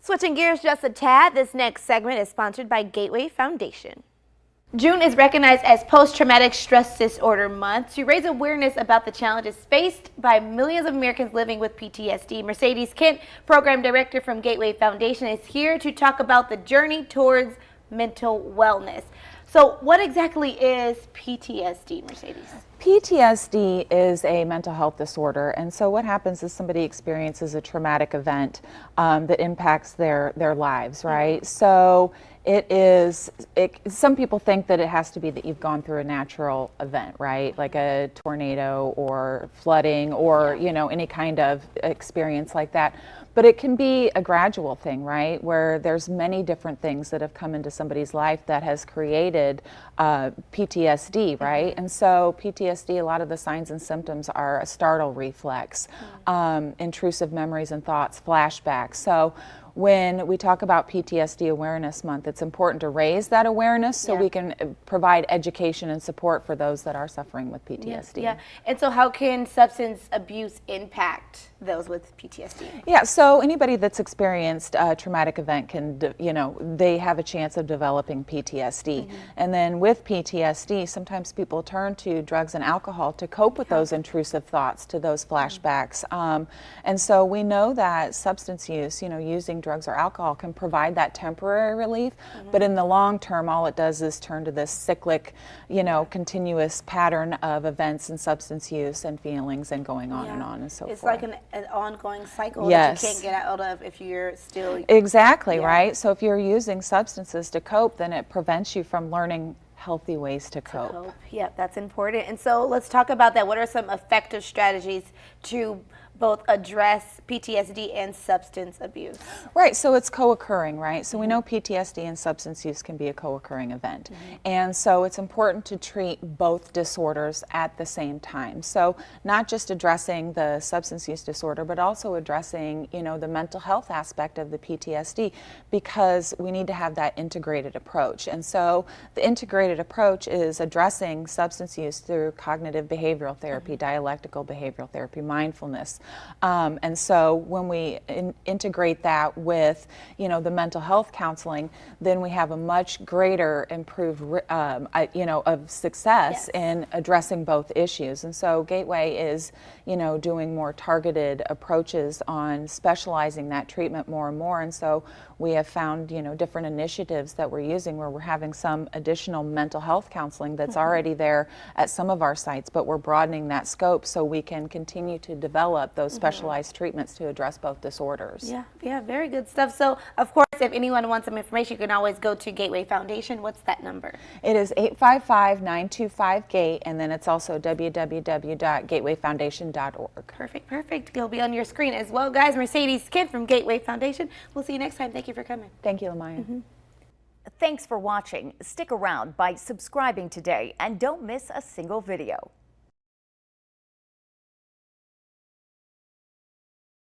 Switching gears just a tad, this next segment is sponsored by Gateway Foundation. June is recognized as Post-Traumatic Stress Disorder Month to raise awareness about the challenges faced by millions of Americans living with PTSD. Mercedes Kent, Program Director from Gateway Foundation, is here to talk about the journey towards mental wellness. So what exactly is PTSD, Mercedes? PTSD is a mental health disorder, and so what happens is somebody experiences a traumatic event that impacts their lives, right? So some people think that it has to be that you've gone through a natural event, right? Like a tornado or flooding or, you know, any kind of experience like that. But it can be a gradual thing, right? Where there's many different things that have come into somebody's life that has created PTSD, right? And so PTSD, a lot of the signs and symptoms are a startle reflex, intrusive memories and thoughts, flashbacks. So when we talk about PTSD Awareness Month, it's important to raise that awareness so we can provide education and support for those that are suffering with PTSD. Yeah. And so how can substance abuse impact those with PTSD? Yeah, so anybody that's experienced a traumatic event can, they have a chance of developing PTSD. And then with PTSD, sometimes people turn to drugs and alcohol to cope with those intrusive thoughts, to those flashbacks. And so we know that substance use, using drugs or alcohol can provide that temporary relief, but in the long term, all it does is turn to this cyclic, continuous pattern of events and substance use and feelings and going on and so it's forth. It's like an ongoing cycle that you can't get out of if you're still... Exactly, right? So if you're using substances to cope, then it prevents you from learning healthy ways to cope. Yeah, that's important. And so let's talk about that. What are some effective strategies to both address PTSD and substance abuse? Right, so it's co-occurring, right? So we know PTSD and substance use can be a co-occurring event. And so it's important to treat both disorders at the same time. So not just addressing the substance use disorder, but also addressing, the mental health aspect of the PTSD, because we need to have that integrated approach. And so the integrated approach is addressing substance use through cognitive behavioral therapy, dialectical behavioral therapy, mindfulness. And so when we integrate that with, the mental health counseling, then we have a much greater improved, of success in addressing both issues. And so Gateway is, doing more targeted approaches on specializing that treatment more and more. And so we have found, different initiatives that we're using where we're having some additional mental health counseling that's already there at some of our sites, but we're broadening that scope so we can continue to develop those specialized treatments to address both disorders. Yeah, very good stuff. So, of course, if anyone wants some information, you can always go to Gateway Foundation. What's that number? It is 855-925-GATE, and then it's also www.gatewayfoundation.org. Perfect. It'll be on your screen as well, guys. Mercedes Kent from Gateway Foundation. We'll see you next time. Thank you for coming. Thank you, Lamaya. Thanks for watching. Stick around by subscribing today and don't miss a single video.